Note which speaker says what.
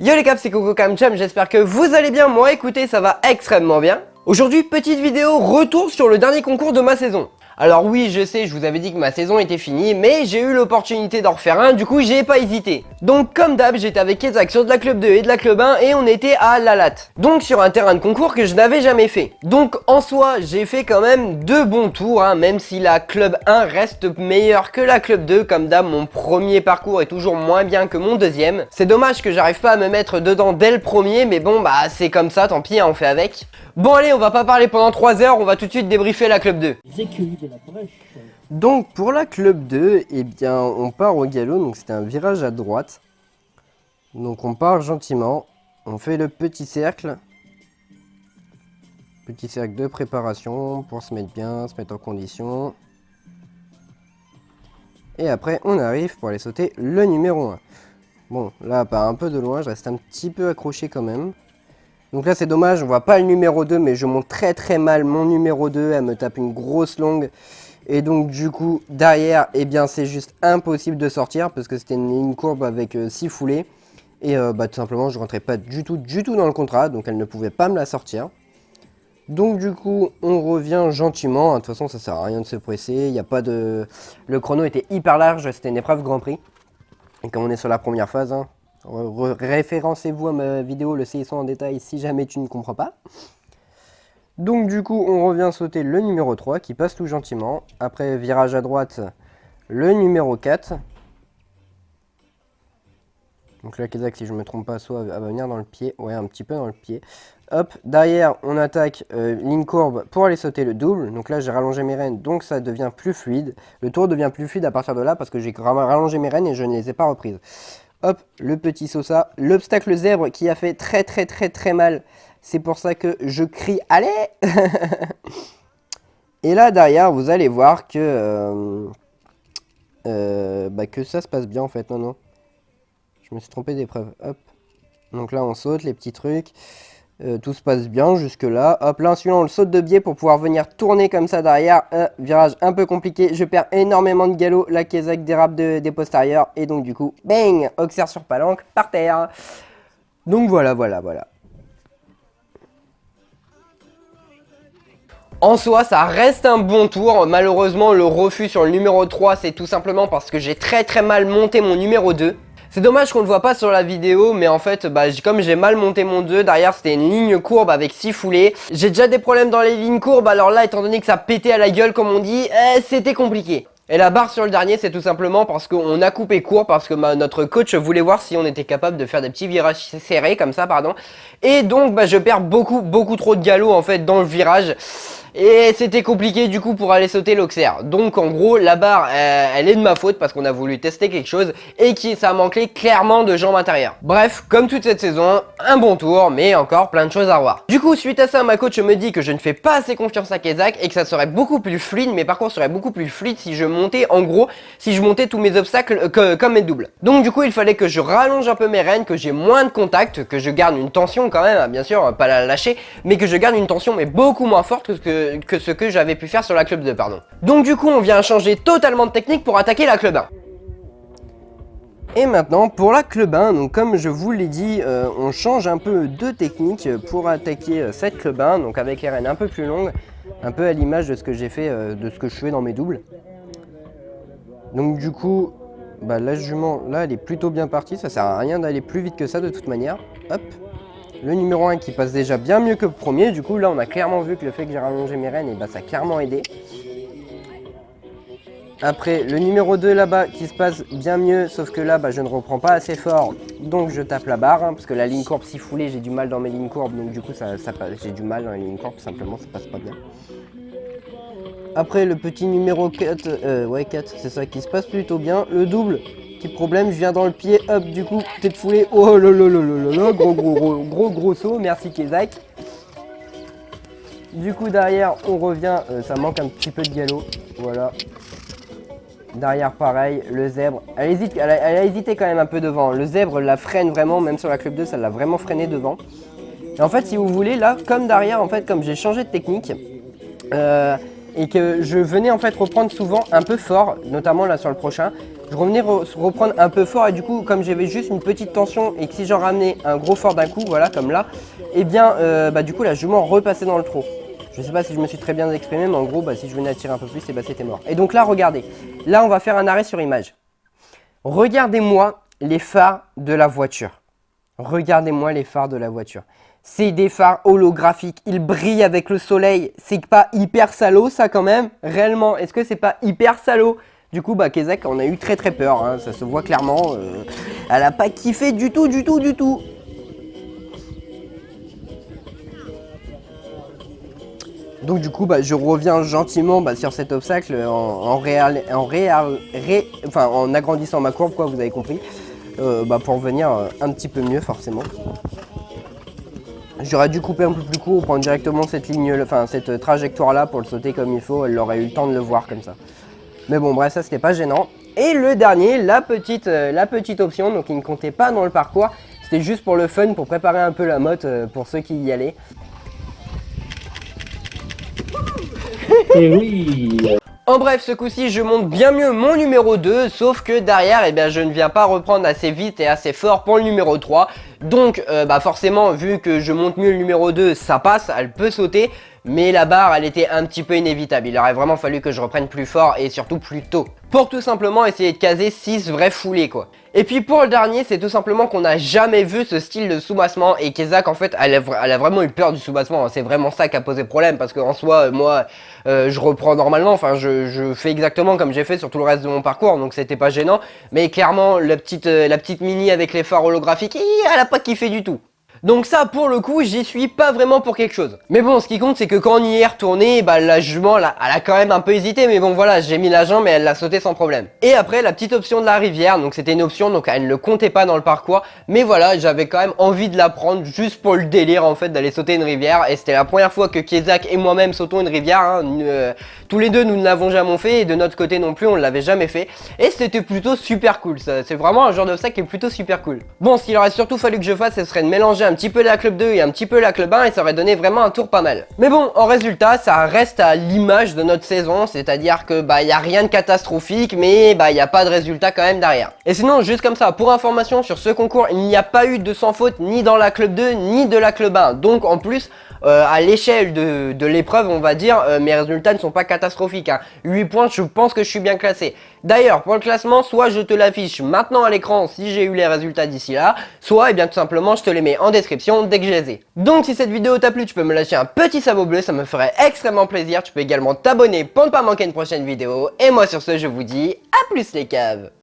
Speaker 1: Yo les caps, c'est Coco Kamcham, j'espère que vous allez bien. Moi écoutez, ça va extrêmement bien. Aujourd'hui, petite vidéo retour sur le dernier concours de ma saison. Alors oui, je sais, je vous avais dit que ma saison était finie, mais j'ai eu l'opportunité d'en refaire un, du coup j'ai pas hésité. Donc comme d'hab, j'étais avec Kezak sur de la club 2 et de la club 1 et on était à La Latte. Donc sur un terrain de concours que je n'avais jamais fait. Donc en soi, j'ai fait quand même deux bons tours, même si la club 1 reste meilleure que la club 2. Comme d'hab, mon premier parcours est toujours moins bien que mon deuxième. C'est dommage que j'arrive pas à me mettre dedans dès le premier, mais bon bah c'est comme ça, tant pis, on fait avec. Bon allez, on va pas parler pendant 3 heures, on va tout de suite débriefer la club 2. Donc pour la club 2, eh bien on part au galop, donc c'était un virage à droite. Donc on part gentiment, on fait le petit cercle. Petit cercle de préparation pour se mettre bien, se mettre en condition. Et après on arrive pour aller sauter le numéro 1. Bon là part un peu de loin, je reste un petit peu accroché quand même. Donc là c'est dommage, on voit pas le numéro 2, mais je monte très mal mon numéro 2, elle me tape une grosse longue. Et donc du coup derrière, eh bien c'est juste impossible de sortir parce que c'était une courbe avec 6 foulées. Et tout simplement je rentrais pas du tout dans le contrat, donc elle ne pouvait pas me la sortir. Donc du coup on revient gentiment, de toute façon ça sert à rien de se presser, il n'y a pas de... Le chrono était hyper large, c'était une épreuve Grand Prix. Et comme on est sur la première phase, référencez-vous à ma vidéo le CSO en détail si jamais tu ne comprends pas. Donc du coup on revient sauter le numéro 3 qui passe tout gentiment. Après virage à droite, le numéro 4. Donc là Kezak, si je ne me trompe pas, soit elle va venir dans le pied, ouais un petit peu dans le pied. Hop, derrière on attaque ligne courbe pour aller sauter le double. Donc là j'ai rallongé mes rênes, donc ça devient plus fluide. Le tour devient plus fluide à partir de là parce que j'ai rallongé mes rênes et je ne les ai pas reprises. Hop, le petit Sosa, l'obstacle zèbre qui a fait très mal. C'est pour ça que je crie « Allez !» Et là, derrière, vous allez voir que, que ça se passe bien, en fait. Non. Je me suis trompé d'épreuve. Hop. Donc là, on saute, les petits trucs. Tout se passe bien jusque-là. Hop, là, celui-là, on le saute de biais pour pouvoir venir tourner comme ça derrière. Virage un peu compliqué. Je perds énormément de galop. La Kezak dérape des postérieurs. Et donc, du coup, bang, Auxerre sur palanque, par terre. Donc, voilà. En soi, ça reste un bon tour. Malheureusement, le refus sur le numéro 3, c'est tout simplement parce que j'ai très mal monté mon numéro 2. C'est dommage qu'on ne le voit pas sur la vidéo, mais en fait, comme j'ai mal monté mon 2, derrière c'était une ligne courbe avec 6 foulées. J'ai déjà des problèmes dans les lignes courbes, alors là, étant donné que ça pétait à la gueule, comme on dit, c'était compliqué. Et la barre sur le dernier, c'est tout simplement parce qu'on a coupé court, parce que notre coach voulait voir si on était capable de faire des petits virages serrés, comme ça, pardon. Et donc, je perds beaucoup trop de galop, en fait, dans le virage. Et c'était compliqué du coup pour aller sauter l'Auxerre. Donc en gros la barre elle est de ma faute parce qu'on a voulu tester quelque chose et ça manquait clairement de jambes intérieures. Bref, comme toute cette saison, un bon tour mais encore plein de choses à revoir. Du coup suite à ça ma coach me dit que je ne fais pas assez confiance à Kezak et que ça serait beaucoup plus fluide, mes parcours seraient beaucoup plus fluides si je montais tous mes obstacles comme mes doubles. Donc du coup il fallait que je rallonge un peu mes rênes, que j'ai moins de contact, que je garde une tension quand même, bien sûr, pas la lâcher, mais que je garde une tension mais beaucoup moins forte que ce que j'avais pu faire sur la club 2, pardon. Donc du coup on vient changer totalement de technique pour attaquer la club 1. Et maintenant pour la club 1, donc comme je vous l'ai dit, on change un peu de technique pour attaquer cette club 1, donc avec les rênes un peu plus longues, un peu à l'image de ce que j'ai fait, de ce que je fais dans mes doubles. Donc du coup, la jument là elle est plutôt bien partie, ça sert à rien d'aller plus vite que ça de toute manière. Hop. Le numéro 1 qui passe déjà bien mieux que le premier, du coup là on a clairement vu que le fait que j'ai rallongé mes rênes, ça a clairement aidé. Après le numéro 2 là-bas qui se passe bien mieux, sauf que là je ne reprends pas assez fort, donc je tape la barre, parce que la ligne courbe si foulée, j'ai du mal dans mes lignes courbes, donc du coup j'ai du mal dans les lignes courbes, tout simplement ça passe pas bien. Après le petit numéro 4, 4 c'est ça qui se passe plutôt bien, le double. Problème, je viens dans le pied, hop, du coup, tête foulée, oh là, gros saut, merci Kezak. Du coup, derrière, on revient, ça manque un petit peu de galop, voilà. Derrière, pareil, le zèbre, elle a hésité quand même un peu devant. Le zèbre la freine vraiment, même sur la club 2, ça l'a vraiment freiné devant. Et en fait, si vous voulez, là, comme derrière, en fait, comme j'ai changé de technique, et que je venais en fait reprendre souvent un peu fort, notamment là sur le prochain, je revenais reprendre un peu fort et du coup comme j'avais juste une petite tension et que si j'en ramenais un gros fort d'un coup, voilà comme là, et bien du coup la jument repassait dans le trou. Je sais pas si je me suis très bien exprimé, mais en gros si je venais à tirer un peu plus, et c'était mort. Et donc là regardez, là on va faire un arrêt sur image. Regardez-moi les phares de la voiture. Regardez-moi les phares de la voiture. C'est des phares holographiques, ils brillent avec le soleil. C'est pas hyper salaud ça quand même? Réellement, est-ce que c'est pas hyper salaud? Du coup, Kezak on a eu très peur, hein. Ça se voit clairement. Elle a pas kiffé du tout. Donc du coup, je reviens gentiment sur cet obstacle en agrandissant ma courbe, quoi, vous avez compris. Pour venir un petit peu mieux forcément. J'aurais dû couper un peu plus court, prendre directement cette ligne, cette trajectoire là pour le sauter comme il faut, elle aurait eu le temps de le voir comme ça. Mais bon bref, ça c'était pas gênant. Et le dernier, la petite option, donc il ne comptait pas dans le parcours, c'était juste pour le fun, pour préparer un peu la motte pour ceux qui y allaient.
Speaker 2: Et oui.
Speaker 1: En bref, ce coup-ci, je monte bien mieux mon numéro 2, sauf que derrière, je ne viens pas reprendre assez vite et assez fort pour le numéro 3. Donc, forcément, vu que je monte mieux le numéro 2, ça passe, elle peut sauter. Mais la barre, elle était un petit peu inévitable. Il aurait vraiment fallu que je reprenne plus fort et surtout plus tôt. Pour tout simplement essayer de caser 6 vraies foulées, quoi. Et puis pour le dernier, c'est tout simplement qu'on n'a jamais vu ce style de soubassement. Et Kezak, en fait, elle a vraiment eu peur du soubassement. C'est vraiment ça qui a posé problème. Parce qu'en soi, moi, je reprends normalement. Enfin, je fais exactement comme j'ai fait sur tout le reste de mon parcours. Donc c'était pas gênant. Mais clairement, la petite mini avec les phares holographiques, elle a pas kiffé du tout. Donc ça, pour le coup, j'y suis pas vraiment pour quelque chose. Mais bon, ce qui compte, c'est que quand on y est retourné, la jument, elle a quand même un peu hésité. Mais bon, voilà, j'ai mis la jambe et elle l'a sauté sans problème. Et après, la petite option de la rivière. Donc c'était une option, donc elle ne le comptait pas dans le parcours. Mais voilà, j'avais quand même envie de la prendre juste pour le délire, en fait, d'aller sauter une rivière. Et c'était la première fois que Kezak et moi-même sautons une rivière. Hein. Tous les deux, nous ne l'avons jamais fait. Et de notre côté non plus, on ne l'avait jamais fait. Et c'était plutôt super cool. C'est vraiment un genre de sac qui est plutôt super cool. Bon, ce qu'il aurait surtout fallu que je fasse, ce serait de mélanger un petit peu la club 2 et un petit peu la club 1 et ça aurait donné vraiment un tour pas mal. Mais bon, en résultat, ça reste à l'image de notre saison, c'est-à-dire que y a rien de catastrophique, mais il n'y a pas de résultat quand même derrière. Et sinon, juste comme ça, pour information sur ce concours, il n'y a pas eu de sans faute ni dans la club 2 ni de la club 1. Donc en plus, à l'échelle de l'épreuve, on va dire, mes résultats ne sont pas catastrophiques. Hein. 8 points, je pense que je suis bien classé. D'ailleurs, pour le classement, soit je te l'affiche maintenant à l'écran si j'ai eu les résultats d'ici là, soit tout simplement je te les mets en description dès que je les ai. Donc si cette vidéo t'a plu, tu peux me lâcher un petit sabot bleu, ça me ferait extrêmement plaisir. Tu peux également t'abonner pour ne pas manquer une prochaine vidéo. Et moi sur ce, je vous dis à plus les caves.